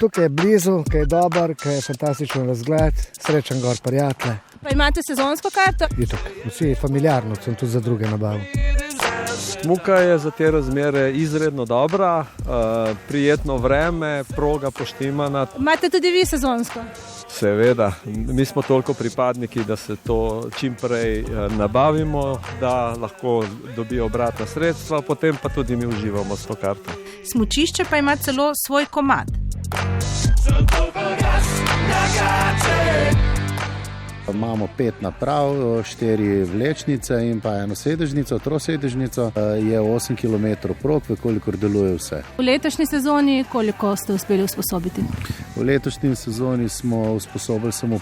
tukaj je blizu, kaj je dober, kaj je fantastičen razgled, srečen gor prijatelje. Pa imate sezonsko karto? Itak, vsi familiarno, sem tudi za druge nabavil. Smuka je za te razmere izredno dobra, prijetno vreme, proga poštimana. Imate tudi vi sezonsko? Seveda, mi smo toliko pripadniki, da se to čim prej nabavimo, da lahko dobijo obratna sredstva, potem pa tudi mi uživamo s to karto. Smučišče pa ima celo svoj komad. Imamo 5 naprav, 4 vlečnice in pa eno sedežnico, trosedežnico. Je 8 km prog, kolikor deluje vse. V letošnji sezoni koliko ste uspeli usposobiti? V letošnji sezoni smo usposobili samo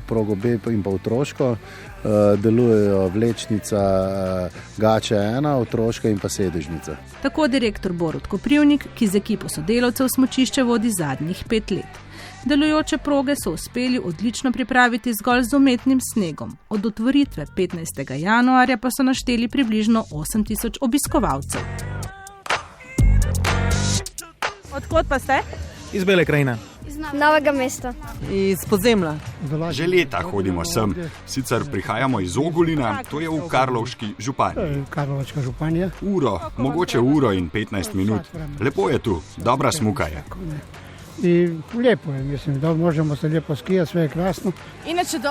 progo B in pa otroško. Delujejo vlečnica Gače 1, otroška in pa sedežnica. Tako direktor Borut Koprivnik, ki z ekipo sodelavcev smučišče vodi zadnjih 5 let. Delujoče proge so uspeli odlično pripraviti zgolj z umetnim snegom. Od otvoritve 15. januarja pa so našteli približno 8000 obiskovalcev. Odkot pa ste? Iz Bele krajine. Iz Novega mesta. Iz Podzemlja. Že leta hodimo sem. Sicer prihajamo iz Ogulina, to je v Karlovški županiji. Karlovačka županija. Mogoče uro in 15 minut. Lepo je tu, dobra smuka je. In lepo je, mislim, da možemo se lepo skijati, sve je krasno.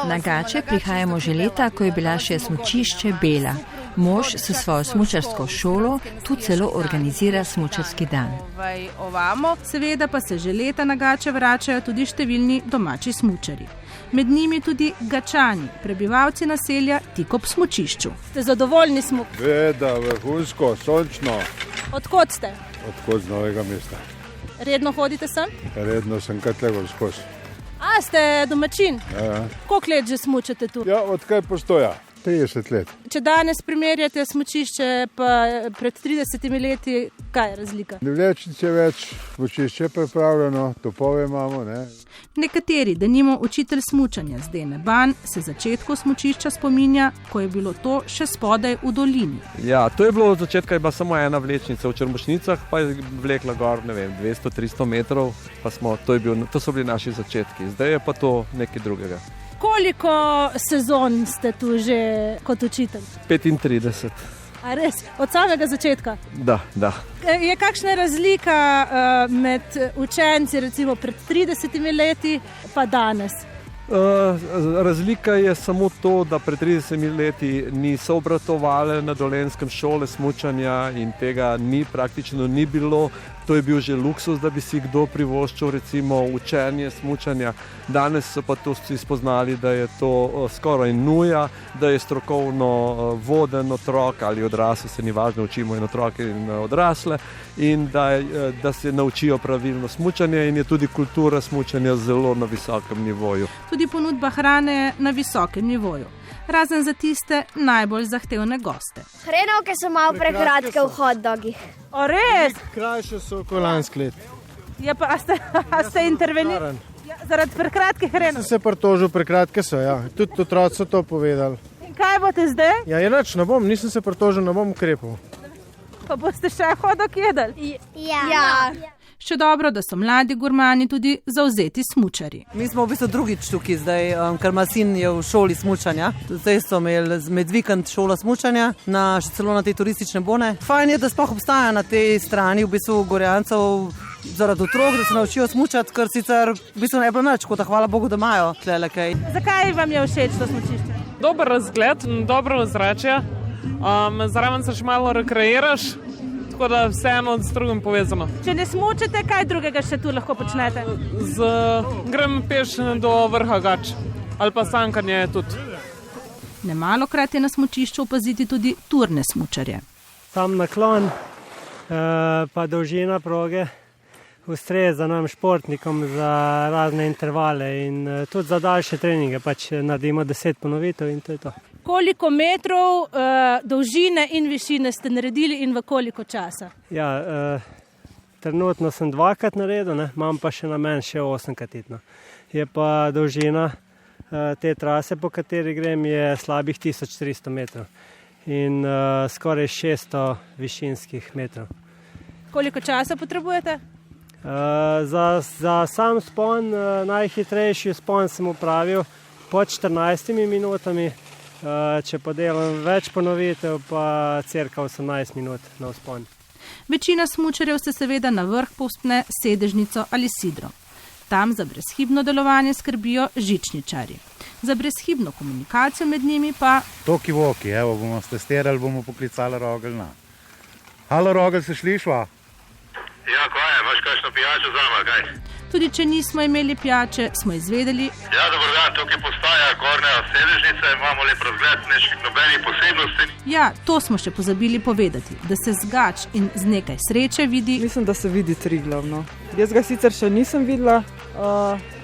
Na Gače prihajamo že leta, ko je bila še smučišče Bela. Mož s svojo smučarsko šolo tu celo organizira smučarski dan. Seveda pa se že leta na Gače vračajo tudi številni domači smučari. Med njimi tudi Gačani, prebivalci naselja tik ob smučišču. Ste zadovoljni smuk? Veda, vrhunsko, sončno. Odkot ste? Odkot z Novega mesta. Redno hodite sem? Redno sem katlegor skozi. A, ste domačin? Ja. Koliko let že smučate tu? Ja, odkaj postoja? 30 let. Če danes primerjate smučišče pa pred 30 leti, kaj je razlika? Vlečnice več, smučišče je pripravljeno, topove imamo, ne? Nekateri, denimo učitelj smučanja Zdene Ban, se začetku smučišča spominja, ko je bilo to še spodaj v dolini. Ja, to je bilo od začetka, je bila samo ena vlečnica v Črmošnicah, pa je vlekla gor, 200-300 metrov, pa to so bili naši začetki. Zdaj je pa to nekaj drugega. Koliko sezon ste tu že kot učitelj? 35. A res? Od samega začetka? Da. Je kakšna razlika med učenci recimo pred 30 leti pa danes? Razlika je samo to, da pred 30 leti niso obratovale na Dolenjskem šole smučanja in tega praktično ni bilo. To je bil že luksus, da bi si kdo privoščil recimo učenje smučanja. Danes so pa to vsi spoznali, da je to skoraj nuja, da je strokovno voden otrok ali odrasel, se ni važno, učimo in otroke in odrasle, in da se naučijo pravilno smučanje in je tudi kultura smučanja zelo na visokem nivoju. Tudi ponudba hrane na visokem nivoju. Razen za tiste najbolj zahtevne goste. Hrenovke so malo prekratke v hot dogih. O, res? Krajše so kot lansko leto. Ja, pa a ste intervenirali? Ja, zaradi prekratkih hrenov? Sem se pritožil, prekratke so, ja. Tudi otroci so to povedali. In kaj boste zdaj? Ja, enač ne bom, nisem se pritožil, ne bom ukrepal. Pa boste še hot dog jedli? Ja. Še dobro, da so mladi gurmani tudi zavzeti smučari. Mi smo v bistvu drugič tukaj zdaj, ker ima sin je v šoli smučanja. Zdaj so imeli med vikend šola smučanja, še celo na te turistične bone. Fajn je, da sploh obstaja na tej strani v bistvu Gorjancev zaradi otrok, da se naučijo smučati, ker sicer v bistvu ne je bilo nič, tako da hvala Bogu, da imajo tlele kaj. Zakaj vam je všeč to smučišče? Dober razgled, dobro ozračje, zraven se še malo rekreiraš. Tako da vseeno s drugim povezano. Če ne smučete, kaj drugega še tu lahko počnete? Grem peš do vrha Gač ali pa sankanje tudi. Nemalokrat je na smučišču opaziti tudi turne smučarje. Sam naklon pa dolžina proge ustreza nam športnikom za razne intervale in tudi za daljše treninge, pač naredimo 10 ponovitev in to je to. Koliko metrov dolžine in višine ste naredili in v koliko časa? Ja, trenutno sem 2-krat naredil, imam pa še namen še 8-krat itno. Je pa dolžina te trase, po kateri grem, je slabih 1300 metrov in skoraj 600 višinskih metrov. Koliko časa potrebujete? Za sam spon, najhitrejši spon sem upravil pod 14 minutami, če pa delam več ponovitev, pa cirka 18 minut na vzpon. Večina smučarjev se seveda na vrh povzpne sedežnico ali sidro. Tam za brezhibno delovanje skrbijo žičničarji. Za brezhibno komunikacijo med njimi pa... Toki-voki, evo, bomo stestirali, bomo poklicali Rogelj. Halo, Rogelj, se slišva? Ja, kaj je, imaš kakšno pijačo zame, kaj? Tudi če nismo imeli pijače, smo izvedeli... Ja, dober dan, tukaj postaja Gornja sedežnica, imamo lep razgled, nobenih posebnosti. Ja, to smo še pozabili povedati, da se z Gač in z nekaj sreče vidi... Mislim, da se vidi Triglav, no. Jaz ga sicer še nisem videla,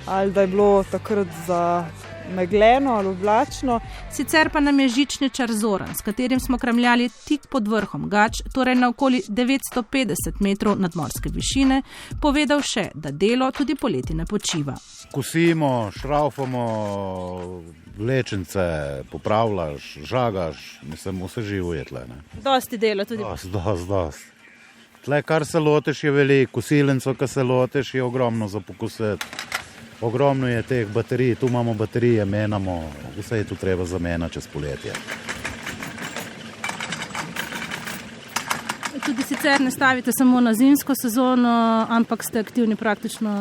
ali da je bilo takrat za megleno ali oblačno. Sicer pa nam je žičničar Zoran, s katerim smo kramljali tik pod vrhom Gač, torej na okoli 950 metrov nadmorske višine, povedal še, da delo tudi poleti ne počiva. Kosimo, šraufamo vlečence, popravljaš, žagaš, mislim, vse živo je tle, ne. Dosti dela tudi. Dost. Tle, kar se loteš, je veliko, kosilenco, kar se loteš, je ogromno za pokusiti. Ogromno je teh baterij, tu imamo baterije, menamo, vse je tu treba zamenjati čez poletje. Tudi sicer ne stavite samo na zimsko sezono, ampak ste aktivni praktično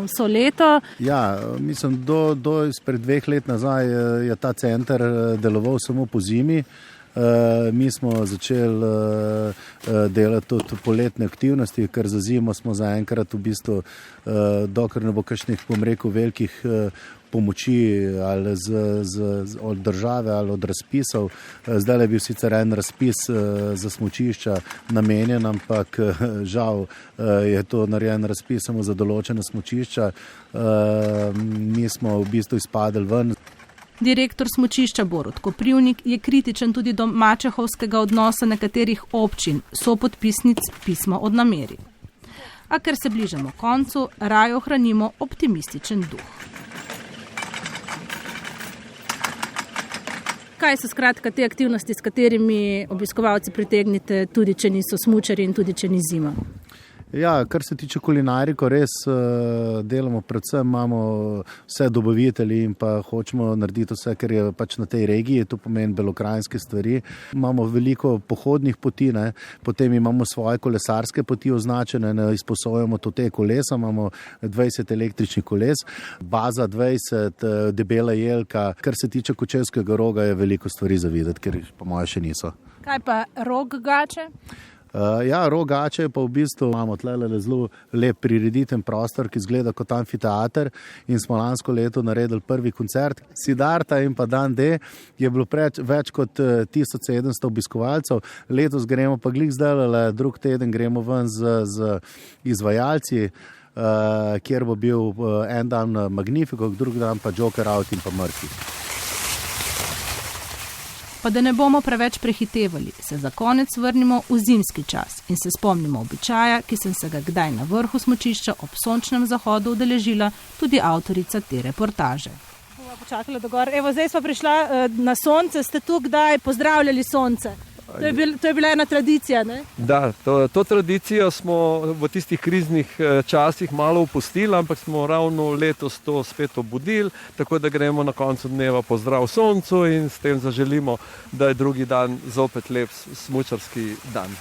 vso leto. Ja, mislim, do izpred 2 let nazaj je ta center deloval samo po zimi. Mi smo začeli delati tudi poletne aktivnosti, ker za zimo smo zaenkrat v bistvu, dokler ne bo kakšnih, bom rekel, velikih pomoči ali od države ali od razpisov. Zdaj je bil sicer en razpis za smučišča namenjen, ampak žal je to narejen razpis samo za določene smučišča. Mi smo v bistvu izpadli ven. Direktor smučišča Borut Koprivnik je kritičen tudi do mačehovskega odnosa nekaterih občin, sopodpisnic pisma od nameri. A ker se bližamo koncu, raje ohranimo optimističen duh. Kaj so skratka te aktivnosti, s katerimi obiskovalci pritegnite, tudi če niso smučari in tudi če ni zima? Ja, kar se tiče kulinariko, res delamo, predvsem imamo vse dobavitelji in pa hočemo narediti vse, ker je pač na tej regiji, to pomeni belokranjske stvari. Imamo veliko pohodnih poti, ne? Potem imamo svoje kolesarske poti označene, ne izposojamo to te kolesa, imamo 20 električnih koles, baza 20, debela jelka. Kar se tiče Kočevskega roga, je veliko stvari za videti, ker po moje še niso. Kaj pa rog Gače? Ja, rog Gače pa v bistvu imamo tlele zelo lep prirediten prostor, ki izgleda kot amfiteater in smo lansko leto naredili prvi koncert. Siddharta in pa Dan D je bilo več kot 1700 obiskovalcev. Letos gremo pa glih zdaj, drug teden gremo ven z izvajalci, kjer bo bil en dan Magnifico, drug dan pa Joker Out in pa Mrki. Pa da ne bomo preveč prehitevali, se za konec vrnimo v zimski čas in se spomnimo običaja, ki sem se ga kdaj na vrhu smučišča ob sončnem zahodu udeležila tudi avtorica te reportaže. Počakala do gor. Evo, zdaj smo prišla na sonce, ste tu kdaj pozdravljali sonce? To je bila ena tradicija, ne? Da, to tradicijo smo v tistih kriznih časih malo opustili, ampak smo ravno letos to spet obudili, tako da gremo na koncu dneva pozdrav soncu in s tem zaželimo, da je drugi dan zopet lep smučarski dan.